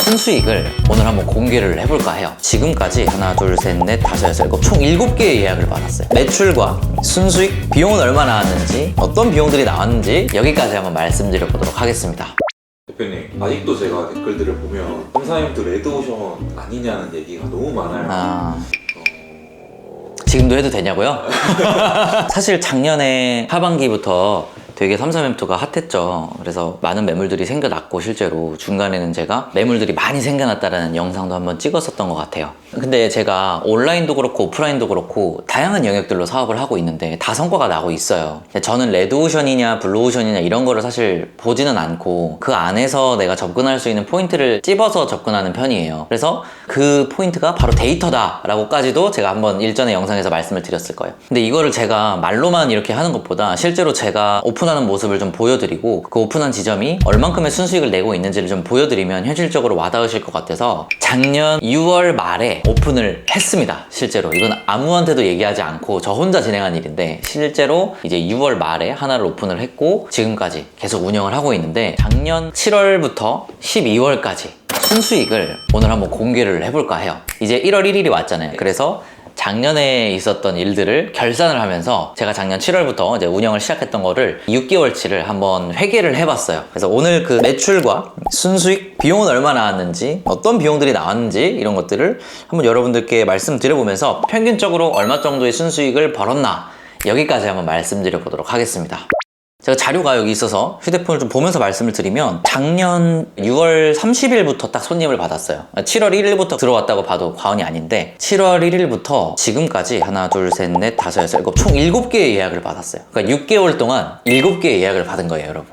순수익을 오늘 한번 공개를 해볼까 해요. 지금까지 하나, 둘, 셋, 넷, 다섯, 여섯, 일곱 총 7개의 예약을 받았어요. 매출과 순수익, 비용은 얼마 나왔는지, 어떤 비용들이 나왔는지 여기까지 한번 말씀드려보도록 하겠습니다. 대표님, 아직도 제가 댓글들을 보면 삼사임도 레드오션 아니냐는 얘기가 너무 많아요. 지금도 해도 되냐고요? 사실 작년에 하반기부터 되게 삼삼엠토가 핫했죠. 그래서 많은 매물들이 생겨났고, 실제로 중간에는 제가 매물들이 많이 생겨났다는 영상도 한번 찍었었던 것 같아요. 근데 제가 온라인도 그렇고 오프라인도 그렇고 다양한 영역들로 사업을 하고 있는데 다 성과가 나고 있어요. 저는 레드오션이냐 블루오션이냐 이런 거를 사실 보지는 않고 그 안에서 내가 접근할 수 있는 포인트를 찝어서 접근하는 편이에요. 그래서 그 포인트가 바로 데이터다 라고까지도 제가 한번 일전에 영상에서 말씀을 드렸을 거예요. 근데 이거를 제가 말로만 이렇게 하는 것보다 실제로 제가 오픈하는 모습을 좀 보여드리고 그 오픈한 지점이 얼만큼의 순수익을 내고 있는지를 좀 보여드리면 현실적으로 와닿으실 것 같아서 작년 6월 말에 오픈을 했습니다. 실제로 이건 아무한테도 얘기하지 않고 저 혼자 진행한 일인데, 실제로 이제 6월 말에 하나를 오픈을 했고 지금까지 계속 운영을 하고 있는데, 작년 7월부터 12월까지 순수익을 오늘 한번 공개를 해볼까 해요. 이제 1월 1일이 왔잖아요. 그래서 작년에 있었던 일들을 결산을 하면서 제가 작년 7월부터 이제 운영을 시작했던 거를 6개월치를 한번 회계를 해봤어요. 그래서 오늘 그 매출과 순수익, 비용은 얼마 나왔는지, 어떤 비용들이 나왔는지 이런 것들을 한번 여러분들께 말씀드려보면서 평균적으로 얼마 정도의 순수익을 벌었나 여기까지 한번 말씀드려보도록 하겠습니다. 제가 자료가 여기 있어서 휴대폰을 좀 보면서 말씀을 드리면, 작년 6월 30일부터 딱 손님을 받았어요. 7월 1일부터 들어왔다고 봐도 과언이 아닌데 7월 1일부터 지금까지 하나, 둘, 셋, 넷, 다섯, 여섯, 일곱 총 7개의 예약을 받았어요. 그러니까 6개월 동안 7개의 예약을 받은 거예요, 여러분.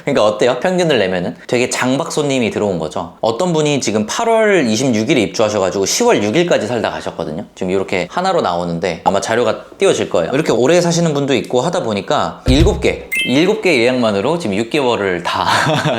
그러니까 어때요? 평균을 내면은 되게 장박 손님이 들어온 거죠. 어떤 분이 지금 8월 26일에 입주하셔가지고 10월 6일까지 살다 가셨거든요. 지금 이렇게 하나로 나오는데 아마 자료가 띄워질 거예요. 이렇게 오래 사시는 분도 있고 하다 보니까 7개 예약만으로 지금 6개월을 다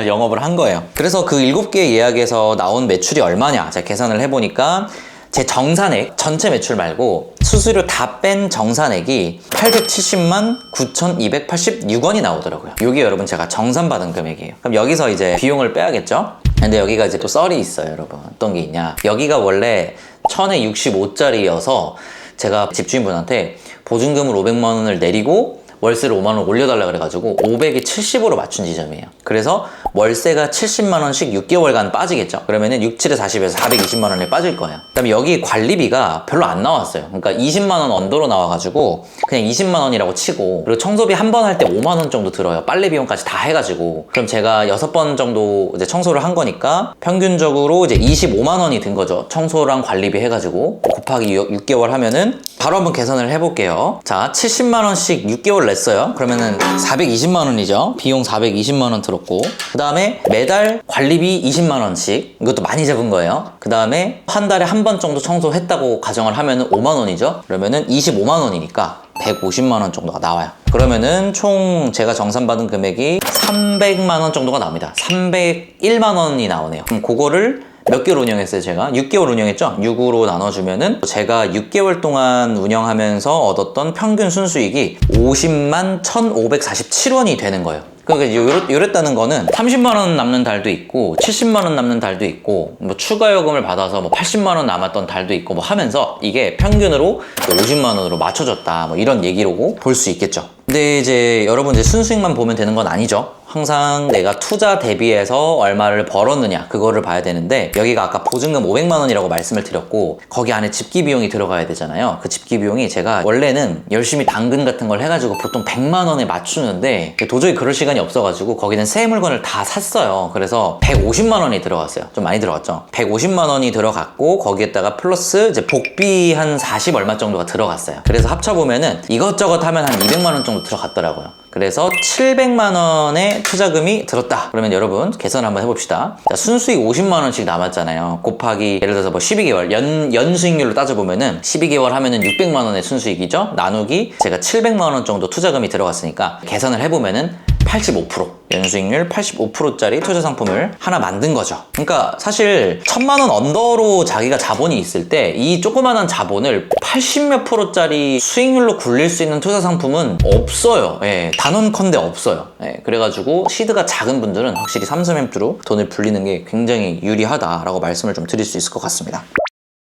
영업을 한 거예요. 그래서 그 7개 예약에서 나온 매출이 얼마냐 제가 계산을 해보니까, 제 정산액, 전체 매출 말고 수수료 다 뺀 정산액이 870만 9,286원이 나오더라고요. 이게 여러분 제가 정산받은 금액이에요. 그럼 여기서 이제 비용을 빼야겠죠? 근데 여기가 이제 또 썰이 있어요, 여러분. 어떤 게 있냐, 여기가 원래 1000에 65짜리여서 제가 집주인분한테 보증금을 500만 원을 내리고 월세를 5만 원 올려달라 그래가지고 500이 70으로 맞춘 지점이에요. 그래서 월세가 70만 원씩 6개월간 빠지겠죠. 그러면은 6, 7에 40에서 420만 원에 빠질 거예요. 그다음에 여기 관리비가 별로 안 나왔어요. 그러니까 20만 원 언더로 나와가지고 그냥 20만 원이라고 치고, 그리고 청소비 한 번 할 때 5만 원 정도 들어요. 빨래 비용까지 다 해가지고. 그럼 제가 6번 정도 이제 청소를 한 거니까 평균적으로 이제 25만 원이 든 거죠. 청소랑 관리비 해가지고 곱하기 6개월 하면은 바로 한번 계산을 해볼게요. 자, 70만 원씩 6개월 냈어요. 그러면은 420만 원이죠. 비용 420만 원 들었고, 그 다음에 매달 관리비 20만 원씩, 이것도 많이 잡은 거예요. 그 다음에 한 달에 한 번 정도 청소했다고 가정을 하면은 5만 원이죠. 그러면은 25만 원이니까 150만 원 정도가 나와요. 그러면은 총 제가 정산받은 금액이 300만 원 정도가 나옵니다. 301만 원이 나오네요. 그럼 그거를 몇 개월 운영했어요? 제가 6개월 운영했죠? 6으로 나눠주면은 제가 6개월 동안 운영하면서 얻었던 평균 순수익이 50만 1,547원이 되는 거예요. 그러니까 이랬다는 거는 30만 원 남는 달도 있고 70만 원 남는 달도 있고, 뭐 추가 요금을 받아서 뭐 80만 원 남았던 달도 있고 뭐 하면서 이게 평균으로 50만 원으로 맞춰졌다, 뭐 이런 얘기로 볼 수 있겠죠. 근데 이제 여러분, 이제 순수익만 보면 되는 건 아니죠. 항상 내가 투자 대비해서 얼마를 벌었느냐 그거를 봐야 되는데, 여기가 아까 보증금 500만 원이라고 말씀을 드렸고 거기 안에 집기 비용이 들어가야 되잖아요. 그 집기 비용이 제가 원래는 열심히 당근 같은 걸 해가지고 보통 100만 원에 맞추는데 도저히 그럴 시간이 없어가지고 거기는 새 물건을 다 샀어요. 그래서 150만 원이 들어갔어요. 좀 많이 들어갔죠. 150만 원이 들어갔고 거기에다가 플러스 이제 복비 한 40 얼마 정도가 들어갔어요. 그래서 합쳐보면은 이것저것 하면 한 200만 원 정도 들어갔더라고요. 그래서 700만 원의 투자금이 들었다. 그러면 여러분 계산 한번 해봅시다. 자, 순수익 50만 원씩 남았잖아요. 곱하기 예를 들어서 뭐 12개월 연 수익률로 따져보면은 12개월 하면은 600만 원의 순수익이죠. 나누기 제가 700만 원 정도 투자금이 들어갔으니까 계산을 해보면은 85%, 연수익률 85%짜리 투자 상품을 하나 만든 거죠. 그러니까 사실 1000만 원 언더로 자기가 자본이 있을 때 이 조그만한 자본을 80몇 %짜리 수익률로 굴릴 수 있는 투자 상품은 없어요. 예, 단언컨대 없어요. 예, 그래가지고 시드가 작은 분들은 확실히 삼성엠프로 돈을 불리는 게 굉장히 유리하다라고 말씀을 좀 드릴 수 있을 것 같습니다.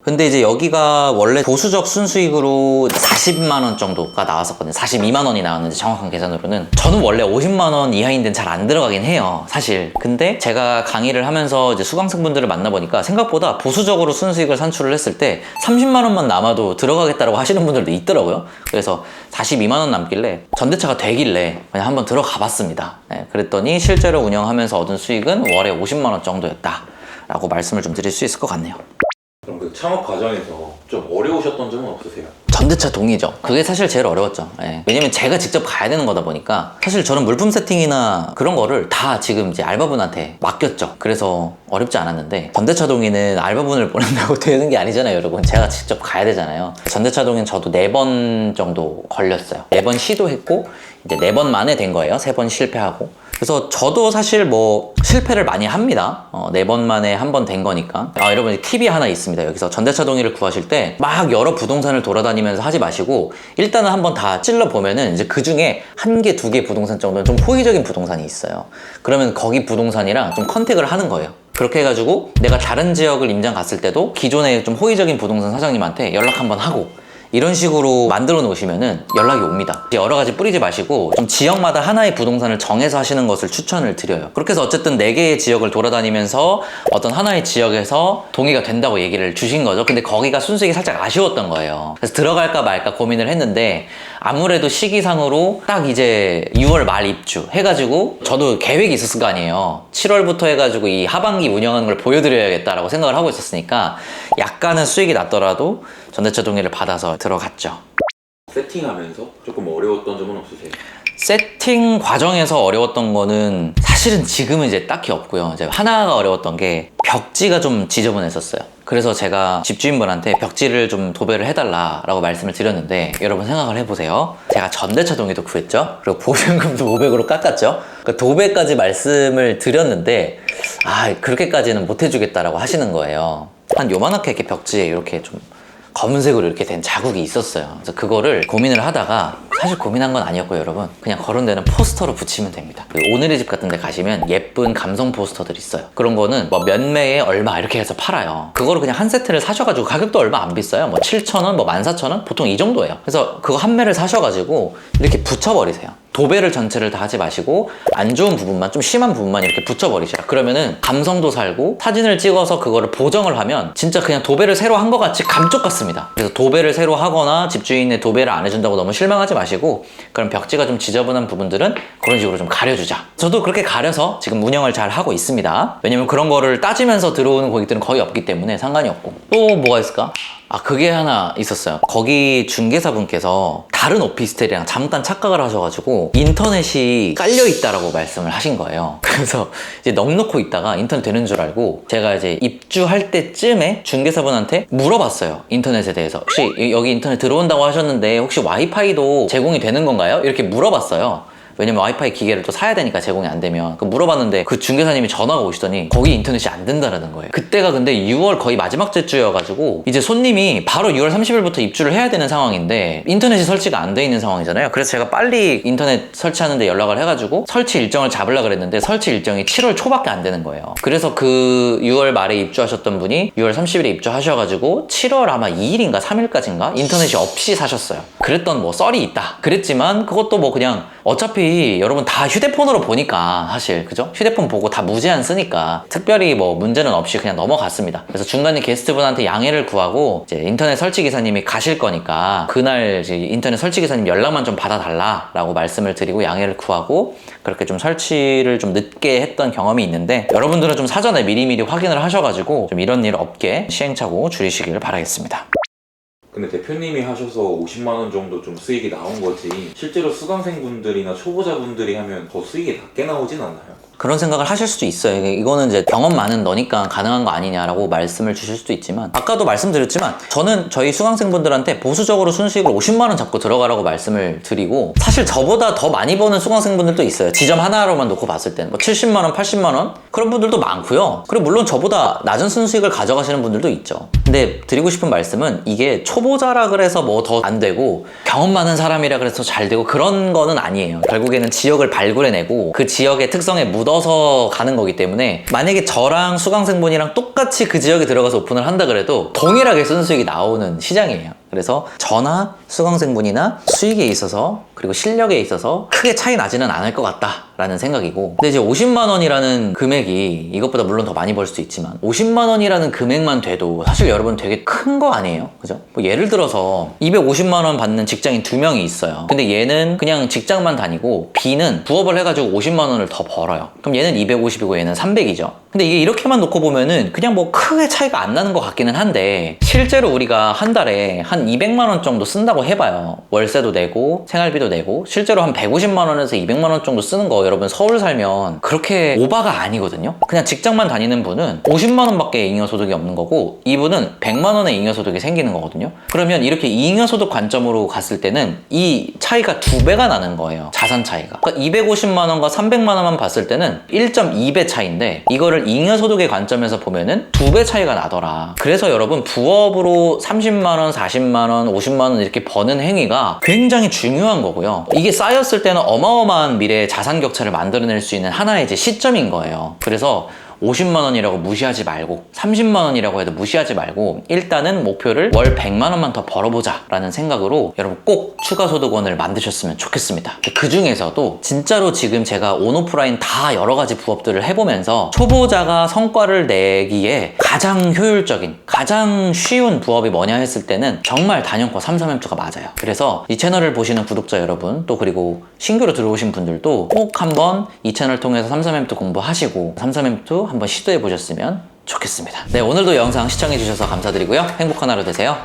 근데 이제 여기가 원래 보수적 순수익으로 40만 원 정도가 나왔었거든요. 42만 원이 나왔는데 정확한 계산으로는 저는 원래 50만 원 이하인 데는 잘 안 들어가긴 해요, 사실. 근데 제가 강의를 하면서 이제 수강생분들을 만나보니까 생각보다 보수적으로 순수익을 산출을 했을 때 30만 원만 남아도 들어가겠다라고 하시는 분들도 있더라고요. 그래서 42만 원 남길래 전대차가 되길래 그냥 한번 들어가 봤습니다. 네, 그랬더니 실제로 운영하면서 얻은 수익은 월에 50만 원 정도였다 라고 말씀을 좀 드릴 수 있을 것 같네요. 그럼 그 창업 과정에서 좀 어려우셨던 점은 없으세요? 전대차 동의죠. 그게 사실 제일 어려웠죠. 예. 왜냐면 제가 직접 가야 되는 거다 보니까 사실 저는 물품 세팅이나 그런 거를 다 지금 이제 알바분한테 맡겼죠. 그래서 어렵지 않았는데 전대차 동의는 알바분을 보낸다고 되는 게 아니잖아요, 여러분. 제가 직접 가야 되잖아요. 전대차 동의는 저도 4번 정도 걸렸어요. 4번 시도했고 이제 4번 만에 된 거예요. 3번 실패하고. 그래서 저도 사실 뭐 실패를 많이 합니다. 4번 만에 한 번 된 거니까. 여러분 팁이 하나 있습니다. 여기서 전대차 동의를 구하실 때 막 여러 부동산을 돌아다니면서 하지 마시고 일단은 한번 다 찔러 보면은 이제 그 중에 1개, 2개 부동산 정도는 좀 호의적인 부동산이 있어요. 그러면 거기 부동산이랑 좀 컨택을 하는 거예요. 그렇게 해가지고 내가 다른 지역을 임장 갔을 때도 기존에 좀 호의적인 부동산 사장님한테 연락 한번 하고 이런 식으로 만들어 놓으시면은 연락이 옵니다. 여러 가지 뿌리지 마시고 좀 지역마다 하나의 부동산을 정해서 하시는 것을 추천을 드려요. 그렇게 해서 어쨌든 4개의 지역을 돌아다니면서 어떤 하나의 지역에서 동의가 된다고 얘기를 주신 거죠. 근데 거기가 순수익이 살짝 아쉬웠던 거예요. 그래서 들어갈까 말까 고민을 했는데 아무래도 시기상으로 딱 이제 6월 말 입주 해가지고 저도 계획이 있었을 거 아니에요. 7월부터 해가지고 이 하반기 운영하는 걸 보여드려야겠다라고 생각을 하고 있었으니까 약간은 수익이 났더라도 전대차 동의를 받아서 들어갔죠. 세팅하면서 조금 어려웠던 점은 없으세요? 세팅 과정에서 어려웠던 거는 사실은 지금은 이제 딱히 없고요. 이제 하나가 어려웠던 게 벽지가 좀 지저분했었어요. 그래서 제가 집주인분한테 벽지를 좀 도배를 해달라라고 말씀을 드렸는데 여러분 생각을 해보세요. 제가 전대차 동의도 구했죠. 그리고 보증금도 500으로 깎았죠. 그 도배까지 말씀을 드렸는데 그렇게까지는 못 해주겠다라고 하시는 거예요. 한 요만하게 이렇게 벽지에 이렇게 좀 검은색으로 이렇게 된 자국이 있었어요. 그래서 그거를 고민을 하다가 사실 고민한 건 아니었고요, 여러분. 그냥 거론되는 포스터로 붙이면 됩니다. 오늘의 집 같은 데 가시면 예쁜 감성 포스터들 있어요. 그런 거는 뭐 몇 매에 얼마 이렇게 해서 팔아요. 그거를 그냥 한 세트를 사셔가지고 가격도 얼마 안 비싸요. 뭐 7,000원, 뭐 14,000원? 보통 이 정도예요. 그래서 그거 한 매를 사셔가지고 이렇게 붙여버리세요. 도배를 전체를 다 하지 마시고 안 좋은 부분만, 좀 심한 부분만 이렇게 붙여버리시라. 그러면은 감성도 살고 사진을 찍어서 그거를 보정을 하면 진짜 그냥 도배를 새로 한 것 같이 감쪽 같습니다. 그래서 도배를 새로 하거나 집주인의 도배를 안 해준다고 너무 실망하지 마시고 그럼 벽지가 좀 지저분한 부분들은 그런 식으로 좀 가려주자. 저도 그렇게 가려서 지금 운영을 잘 하고 있습니다. 왜냐면 그런 거를 따지면서 들어오는 고객들은 거의 없기 때문에 상관이 없고. 또 뭐가 있을까? 그게 하나 있었어요. 거기 중개사분께서 다른 오피스텔이랑 잠깐 착각을 하셔가지고 인터넷이 깔려있다라고 말씀을 하신 거예요. 그래서 이제 넉넉히 있다가 인터넷 되는 줄 알고 제가 이제 입주할 때쯤에 중개사분한테 물어봤어요. 인터넷에 대해서. 혹시 여기 인터넷 들어온다고 하셨는데 혹시 와이파이도 제공이 되는 건가요? 이렇게 물어봤어요. 왜냐면 와이파이 기계를 또 사야 되니까 제공이 안 되면. 물어봤는데 그 중개사님이 전화가 오시더니 거기 인터넷이 안 된다라는 거예요. 그때가 근데 6월 거의 마지막 주여가지고 이제 손님이 바로 6월 30일부터 입주를 해야 되는 상황인데 인터넷이 설치가 안 돼 있는 상황이잖아요. 그래서 제가 빨리 인터넷 설치하는데 연락을 해가지고 설치 일정을 잡으려고 그랬는데 설치 일정이 7월 초밖에 안 되는 거예요. 그래서 그 6월 말에 입주하셨던 분이 6월 30일에 입주하셔가지고 7월 아마 2일인가 3일까지인가 인터넷이 없이 사셨어요. 그랬던 뭐 썰이 있다 그랬지만 그것도 뭐 그냥 어차피 여러분 다 휴대폰으로 보니까 사실 그죠? 휴대폰 보고 다 무제한 쓰니까 특별히 뭐 문제는 없이 그냥 넘어갔습니다. 그래서 중간에 게스트분한테 양해를 구하고 이제 인터넷 설치 기사님이 가실 거니까 그날 이제 인터넷 설치 기사님 연락만 좀 받아달라라고 말씀을 드리고 양해를 구하고 그렇게 좀 설치를 좀 늦게 했던 경험이 있는데 여러분들은 좀 사전에 미리미리 확인을 하셔가지고 좀 이런 일 없게 시행착오 줄이시길 바라겠습니다. 근데 대표님이 하셔서 50만 원 정도 좀 수익이 나온 거지 실제로 수강생분들이나 초보자분들이 하면 더 수익이 낮게 나오진 않나요? 그런 생각을 하실 수도 있어요. 이거는 이제 경험 많은 너니까 가능한 거 아니냐라고 말씀을 주실 수도 있지만, 아까도 말씀드렸지만 저는 저희 수강생분들한테 보수적으로 순수익을 50만 원 잡고 들어가라고 말씀을 드리고, 사실 저보다 더 많이 버는 수강생분들도 있어요. 지점 하나로만 놓고 봤을 때는 뭐 70만 원, 80만 원 그런 분들도 많고요. 그리고 물론 저보다 낮은 순수익을 가져가시는 분들도 있죠. 근데 드리고 싶은 말씀은, 이게 초보자라 그래서 뭐 더 안 되고 경험 많은 사람이라 그래서 잘 되고 그런 거는 아니에요. 결국에는 지역을 발굴해내고 그 지역의 특성에 묻어서 가는 거기 때문에, 만약에 저랑 수강생분이랑 똑같이 그 지역에 들어가서 오픈을 한다 그래도 동일하게 순수익이 나오는 시장이에요. 그래서 저나 수강생분이나 수익에 있어서 그리고 실력에 있어서 크게 차이 나지는 않을 것 같다라는 생각이고, 근데 이제 50만 원이라는 금액이 이것보다 물론 더 많이 벌 수도 있지만 50만 원이라는 금액만 돼도 사실 여러분 되게 큰 거 아니에요? 그죠? 뭐 예를 들어서 250만 원 받는 직장인 2명이 있어요. 근데 얘는 그냥 직장만 다니고 B는 부업을 해가지고 50만 원을 더 벌어요. 그럼 얘는 250이고 얘는 300이죠. 근데 이게 이렇게만 놓고 보면은 그냥 뭐 크게 차이가 안 나는 것 같기는 한데, 실제로 우리가 한 달에 한 200만 원 정도 쓴다고 해봐요. 월세도 내고 생활비도 내고 실제로 한 150만 원에서 200만 원 정도 쓰는 거 여러분 서울 살면 그렇게 오바가 아니거든요. 그냥 직장만 다니는 분은 50만 원밖에 잉여소득이 없는 거고, 이분은 100만 원의 잉여소득이 생기는 거거든요. 그러면 이렇게 잉여소득 관점으로 갔을 때는 이 차이가 2배가 나는 거예요. 자산 차이가. 그러니까 250만 원과 300만 원만 봤을 때는 1.2배 차이인데, 이거를 잉여소득의 관점에서 보면은 2배 차이가 나더라. 그래서 여러분 부업으로 30만 원, 40만 원, 50만 원 이렇게 버는 행위가 굉장히 중요한 거고요. 이게 쌓였을 때는 어마어마한 미래의 자산 격차를 만들어낼 수 있는 하나의 이제 시점인 거예요. 그래서 50만 원이라고 무시하지 말고 30만 원이라고 해도 무시하지 말고 일단은 목표를 월 100만 원만 더 벌어보자 라는 생각으로 여러분 꼭 추가소득원을 만드셨으면 좋겠습니다. 그 중에서도 진짜로 지금 제가 온오프라인 다 여러 가지 부업들을 해보면서 초보자가 성과를 내기에 가장 효율적인, 가장 쉬운 부업이 뭐냐 했을 때는 정말 단연코 33M2가 맞아요. 그래서 이 채널을 보시는 구독자 여러분, 또 그리고 신규로 들어오신 분들도 꼭 한번 이 채널 통해서 33M2 공부하시고 33M2 한번 시도해 보셨으면 좋겠습니다. 네, 오늘도 영상 시청해 주셔서 감사드리고요. 행복한 하루 되세요.